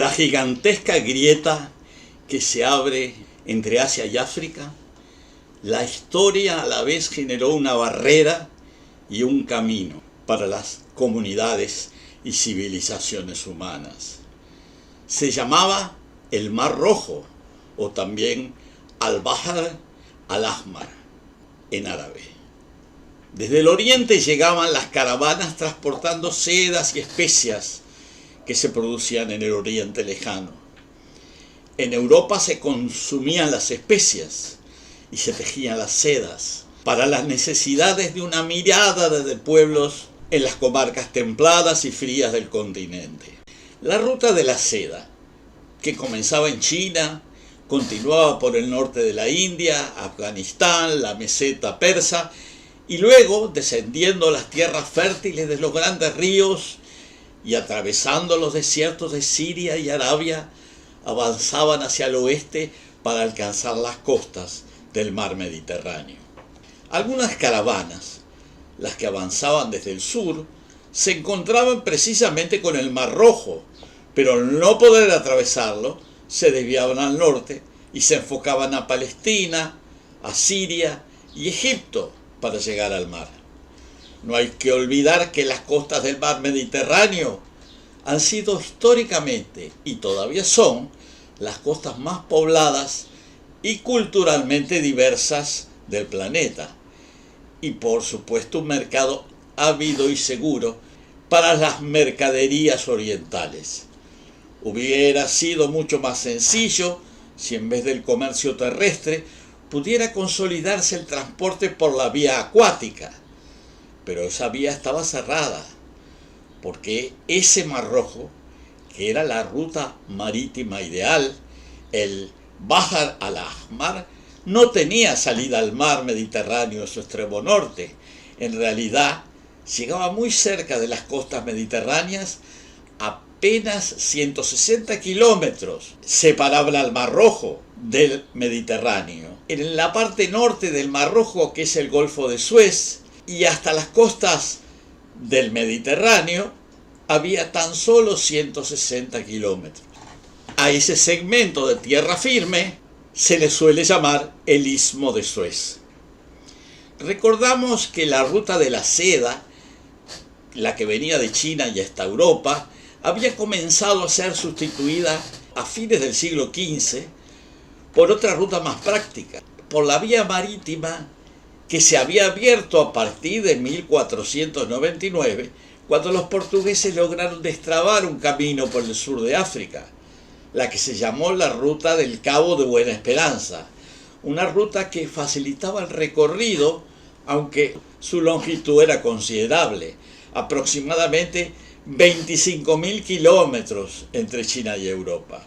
la gigantesca grieta que se abre entre Asia y África, la historia a la vez generó una barrera y un camino para las comunidades y civilizaciones humanas. Se llamaba el Mar Rojo, o también Al-Bahr al-Ahmar en árabe. Desde el oriente llegaban las caravanas transportando sedas y especias que se producían en el oriente lejano. En Europa se consumían las especias y se tejían las sedas para las necesidades de una mirada de pueblos en las comarcas templadas y frías del continente. La ruta de la seda, que comenzaba en China, continuaba por el norte de la India, Afganistán, la meseta persa, y luego, descendiendo las tierras fértiles de los grandes ríos y atravesando los desiertos de Siria y Arabia, avanzaban hacia el oeste para alcanzar las costas del mar Mediterráneo. Algunas caravanas, las que avanzaban desde el sur, se encontraban precisamente con el Mar Rojo, pero al no poder atravesarlo, se desviaban al norte y se enfocaban a Palestina, a Siria y Egipto para llegar al mar. No hay que olvidar que las costas del mar Mediterráneo han sido históricamente, y todavía son, las costas más pobladas y culturalmente diversas del planeta, y por supuesto un mercado ávido y seguro para las mercaderías orientales. Hubiera sido mucho más sencillo si en vez del comercio terrestre pudiera consolidarse el transporte por la vía acuática, pero esa vía estaba cerrada, porque ese Mar Rojo, que era la ruta marítima ideal, el Bahr al-Ahmar, no tenía salida al mar Mediterráneo en su extremo norte. En realidad, llegaba muy cerca de las costas mediterráneas, apenas 160 kilómetros separaba al Mar Rojo del Mediterráneo. En la parte norte del Mar Rojo, que es el Golfo de Suez, y hasta las costas del Mediterráneo, había tan solo 160 kilómetros. A ese segmento de tierra firme se le suele llamar el Istmo de Suez. Recordamos que la ruta de la seda, la que venía de China y hasta Europa, había comenzado a ser sustituida a fines del siglo XV por otra ruta más práctica, por la vía marítima que se había abierto a partir de 1499, cuando los portugueses lograron destrabar un camino por el sur de África, la que se llamó la Ruta del Cabo de Buena Esperanza, una ruta que facilitaba el recorrido, aunque su longitud era considerable, aproximadamente 25.000 kilómetros entre China y Europa.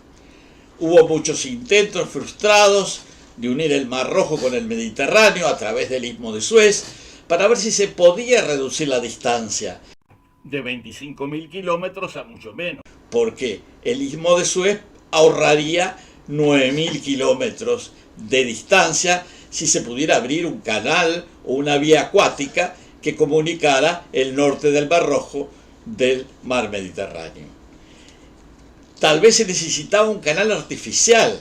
Hubo muchos intentos frustrados de unir el Mar Rojo con el Mediterráneo a través del Istmo de Suez para ver si se podía reducir la distancia de 25.000 kilómetros a mucho menos, porque el Istmo de Suez ahorraría 9.000 kilómetros de distancia si se pudiera abrir un canal o una vía acuática que comunicara el norte del Mar Rojo del mar Mediterráneo. Tal vez se necesitaba un canal artificial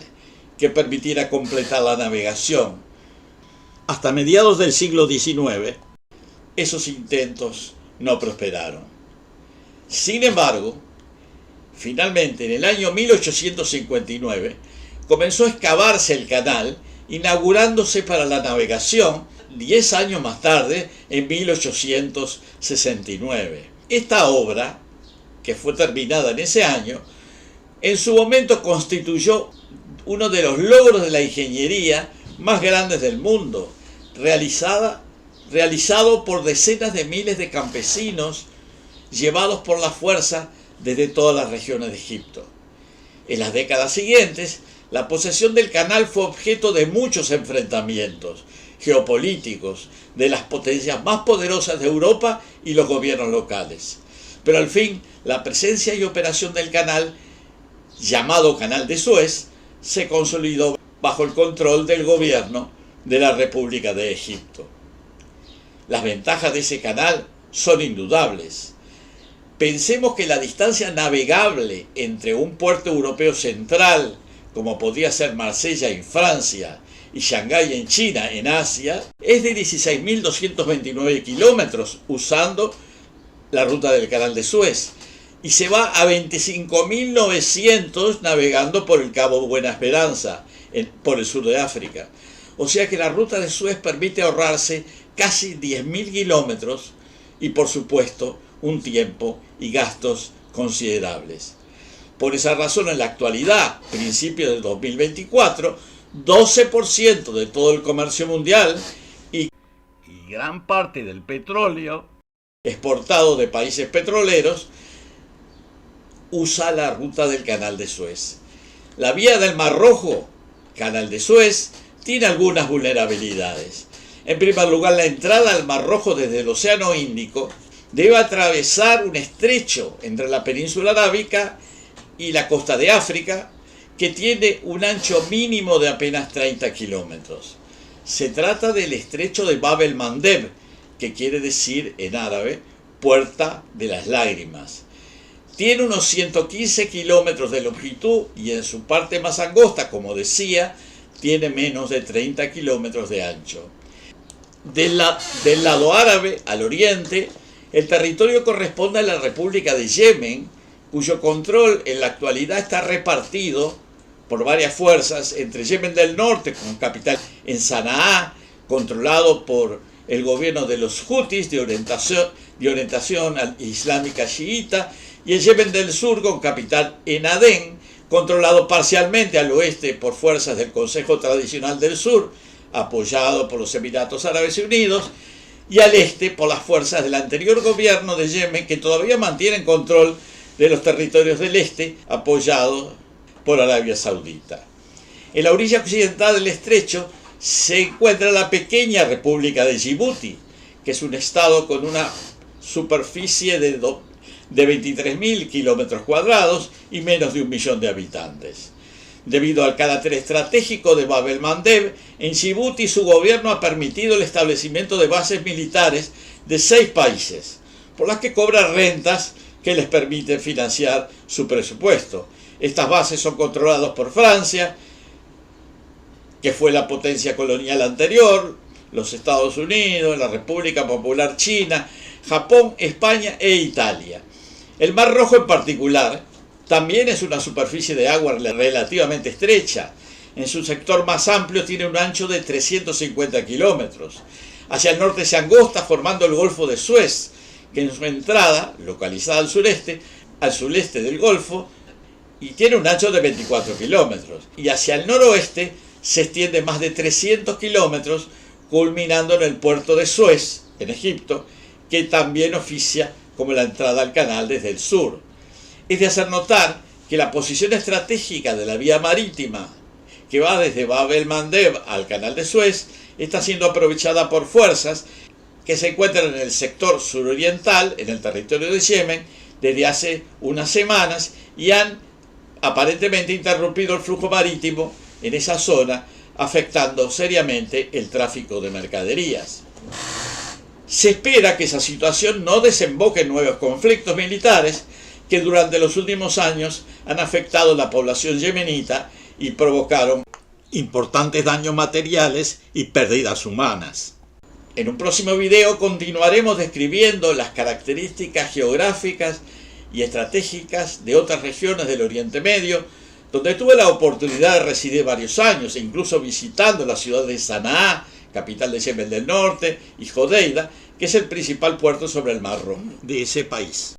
que permitiera completar la navegación. Hasta mediados del siglo XIX, esos intentos no prosperaron. Sin embargo, finalmente en el año 1859 comenzó a excavarse el canal, inaugurándose para la navegación 10 años más tarde, en 1869. Esta obra, que fue terminada en ese año, en su momento constituyó uno de los logros de la ingeniería más grandes del mundo, realizado por decenas de miles de campesinos llevados por la fuerza desde todas las regiones de Egipto. En las décadas siguientes, la posesión del canal fue objeto de muchos enfrentamientos geopolíticos de las potencias más poderosas de Europa y los gobiernos locales. Pero al fin, la presencia y operación del canal, llamado Canal de Suez, se consolidó bajo el control del gobierno de la República de Egipto. Las ventajas de ese canal son indudables. Pensemos que la distancia navegable entre un puerto europeo central, como podría ser Marsella en Francia y Shanghái en China, en Asia, es de 16.229 kilómetros usando la ruta del Canal de Suez, y se va a 25.900 navegando por el Cabo Buena Esperanza, por el sur de África. O sea que la ruta de Suez permite ahorrarse casi 10.000 kilómetros y, por supuesto, un tiempo y gastos considerables. Por esa razón, en la actualidad, principios del 2024, 12% de todo el comercio mundial y gran parte del petróleo exportado de países petroleros usa la ruta del Canal de Suez. La vía del Mar Rojo, Canal de Suez, tiene algunas vulnerabilidades. En primer lugar, la entrada al Mar Rojo desde el Océano Índico debe atravesar un estrecho entre la península arábica y la costa de África, que tiene un ancho mínimo de apenas 30 kilómetros. Se trata del estrecho de Bab el-Mandeb, que quiere decir en árabe Puerta de las Lágrimas. Tiene unos 115 kilómetros de longitud y en su parte más angosta, como decía, tiene menos de 30 kilómetros de ancho. Del lado árabe, al oriente, el territorio corresponde a la República de Yemen, cuyo control en la actualidad está repartido por varias fuerzas entre Yemen del Norte, con capital en Sanaa, controlado por el gobierno de los Hutis de orientación islámica chiita, y el Yemen del Sur, con capital en Adén, controlado parcialmente al oeste por fuerzas del Consejo Tradicional del Sur, apoyado por los Emiratos Árabes Unidos, y al este por las fuerzas del anterior gobierno de Yemen, que todavía mantienen control de los territorios del este, apoyado por Arabia Saudita. En la orilla occidental del estrecho se encuentra la pequeña República de Djibouti, que es un estado con una superficie de 23.000 kilómetros cuadrados y menos de 1 millón de habitantes. Debido al carácter estratégico de Bab el-Mandeb, en Djibouti su gobierno ha permitido el establecimiento de bases militares de 6 países, por las que cobra rentas que les permiten financiar su presupuesto. Estas bases son controladas por Francia, que fue la potencia colonial anterior, los Estados Unidos, la República Popular China, Japón, España e Italia. El Mar Rojo en particular también es una superficie de agua relativamente estrecha. En su sector más amplio tiene un ancho de 350 kilómetros. Hacia el norte se angosta formando el Golfo de Suez, que en su entrada, localizada al sureste del Golfo, y tiene un ancho de 24 kilómetros. Y hacia el noroeste se extiende más de 300 kilómetros, culminando en el puerto de Suez, en Egipto, que también oficia como la entrada al canal desde el sur. Es de hacer notar que la posición estratégica de la vía marítima que va desde Bab el-Mandeb al canal de Suez está siendo aprovechada por fuerzas que se encuentran en el sector suroriental, en el territorio de Yemen, desde hace unas semanas y han aparentemente interrumpido el flujo marítimo en esa zona, afectando seriamente el tráfico de mercaderías. Se espera que esa situación no desemboque en nuevos conflictos militares que durante los últimos años han afectado a la población yemenita y provocaron importantes daños materiales y pérdidas humanas. En un próximo video continuaremos describiendo las características geográficas y estratégicas de otras regiones del Oriente Medio, donde tuve la oportunidad de residir varios años, e incluso visitando la ciudad de Sanaa, capital de Yemen del Norte, y Jodeida, que es el principal puerto sobre el Mar Rojo de ese país.